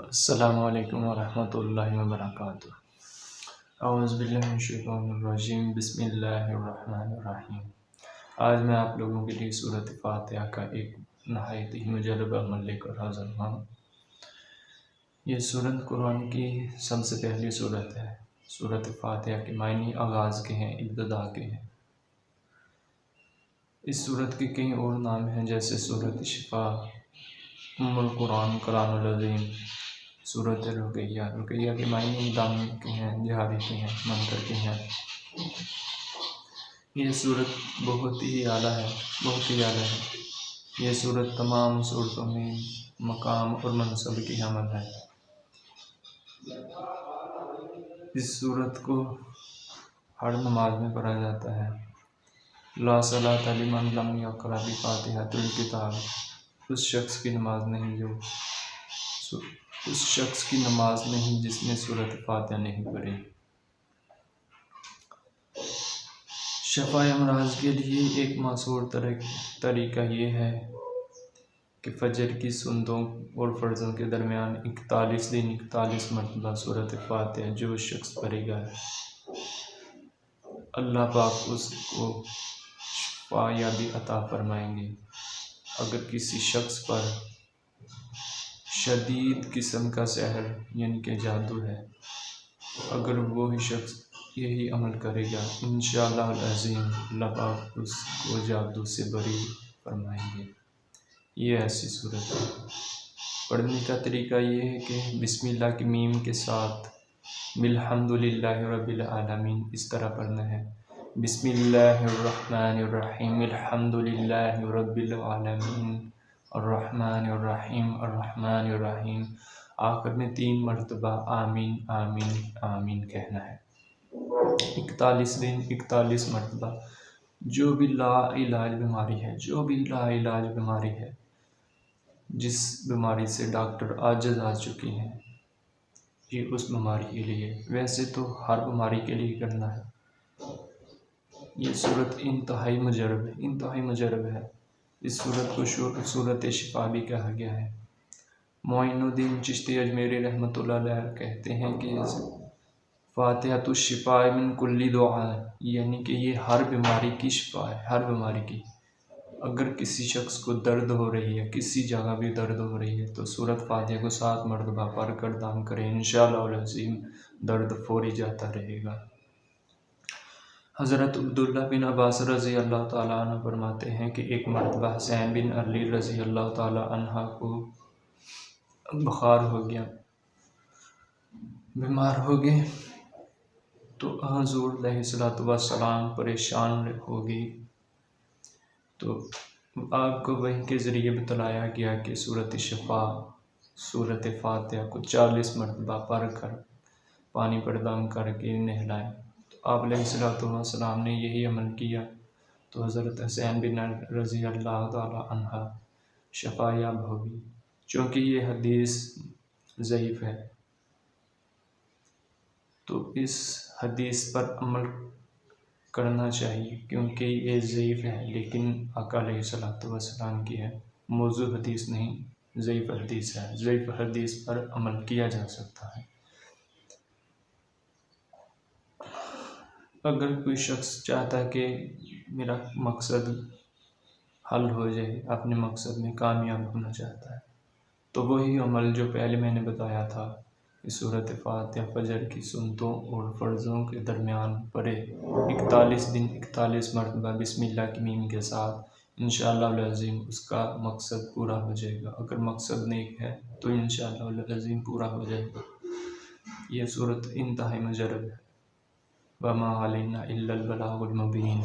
السلام علیکم ورحمۃ اللہ وبرکاتہ۔ اعوذ باللہ من الشیطان الرجیم، بسم اللہ الرحمن الرحیم۔ آج میں آپ لوگوں کے لیے سورۃ فاتحہ کا ایک نہایت ہی مجرب عمل لے کر حاضر ہوں۔ یہ سورت قرآن کی سب سے پہلی سورت ہے۔ سورۃ فاتحہ کے معنی آغاز کے ہیں، ابتدا کے ہیں۔ اس سورت کے کئی اور نام ہیں، جیسے سورۃ شفا، ام القرآن، کلام العظیم، سورۃ رقیہ۔ رقیہ کے معنی دم کے ہیں، جہاری کے ہیں، منتر کے ہیں۔ یہ سورت بہت ہی اعلیٰ ہے۔ یہ سورت تمام صورتوں میں مقام اور منصب کی حامل ہے۔ اس سورت کو ہر نماز میں پڑھا جاتا ہے۔ لا صلاۃ لمن لم یقرأ بفاتحۃ الکتاب، اس شخص کی نماز نہیں جس نے سورۃ فاتحہ نہیں پڑھی۔ شفا امراض کے لیے ایک مشہور طریقہ یہ ہے کہ فجر کی سنتوں اور فرضوں کے درمیان 41 دن 41 مرتبہ سورۃ فاتحہ جو شخص پڑھے گا، اللہ پاک اس کو شفا یابی عطا فرمائیں گے۔ اگر کسی شخص پر شدید قسم کا سحر یعنی کہ جادو ہے، اگر وہی شخص یہی عمل کرے گا، انشاءاللہ العظیم اللہ پاک اس کو جادو سے بری فرمائیں گے۔ یہ ایسی صورت ہے۔ پڑھنے کا طریقہ یہ ہے کہ بسم اللہ کی میم کے ساتھ الحمدللہ رب العالمین اس طرح پڑھنا ہے۔ بسم اللہ الرحمن الرحیم، الحمدللہ رب العالمین، الرحمن الرحیم۔ آخر میں 3 مرتبہ آمین آمین آمین کہنا ہے۔ 41 دن 41 مرتبہ۔ جو بھی لا علاج بیماری ہے، جس بیماری سے ڈاکٹر عاجز آ چکے ہیں، یہ اس بیماری کے لیے، ویسے تو ہر بیماری کے لیے کرنا ہے۔ یہ صورت انتہائی مجرب ہے۔ اس صورت کو سورۃ شفا بھی کہا گیا ہے۔ معین الدین چشتی اجمیری رحمۃ اللہ علیہ کہتے ہیں کہ فاتحۃ الشفاء من کل دعاء، یعنی کہ یہ ہر بیماری کی شفا ہے، ہر بیماری کی۔ اگر کسی شخص کو درد ہو رہی ہے، کسی جگہ بھی درد ہو رہی ہے، تو سورۃ فاتحہ کو 7 مرتبہ پڑھ کر دم کریں، انشاءاللہ العظیم درد فوری جاتا رہے گا۔ حضرت عبداللہ بن عباس رضی اللہ تعالیٰ عنہ فرماتے ہیں کہ ایک مرتبہ حسین بن علی رضی اللہ تعالیٰ عنہ کو بخار ہو گیا، بیمار ہو گئے، تو حضور علیہ السلام پریشان ہو گئی، تو آپ کو وحی کے ذریعے بتلایا گیا کہ سورۃ شفا، سورۃ فاتحہ کو 40 مرتبہ پڑھ کر پانی پر دم کر کے نہلائیں۔ تو آپ علیہ السلام نے یہی عمل کیا، تو حضرت حسین بن رضی اللہ تعالیٰ عنہ شفا یاب ہوگی۔ چونکہ یہ حدیث ضعیف ہے، تو اس حدیث پر عمل کرنا چاہیے، کیونکہ یہ ضعیف ہے، لیکن آقا علیہ السلام کی ہے، موضوع حدیث نہیں، ضعیف حدیث ہے۔ ضعیف حدیث پر عمل کیا جا سکتا ہے۔ اگر کوئی شخص چاہتا ہے کہ میرا مقصد حل ہو جائے، اپنے مقصد میں کامیاب ہونا چاہتا ہے، تو وہی عمل جو پہلے میں نے بتایا تھا کہ سورۃ فاتحہ فجر کی سنتوں اور فرضوں کے درمیان پڑھے، 41 دن 41 مرتبہ بسم اللہ کی میم کے ساتھ، انشاءاللہ العظیم اس کا مقصد پورا ہو جائے گا۔ اگر مقصد نیک ہے تو انشاءاللہ العظیم پورا ہو جائے گا۔ یہ صورت انتہائی مجرب ہے۔ وَمَا عَلَيْنَا إِلَّا الْبَلَاغُ الْمُبِينُ۔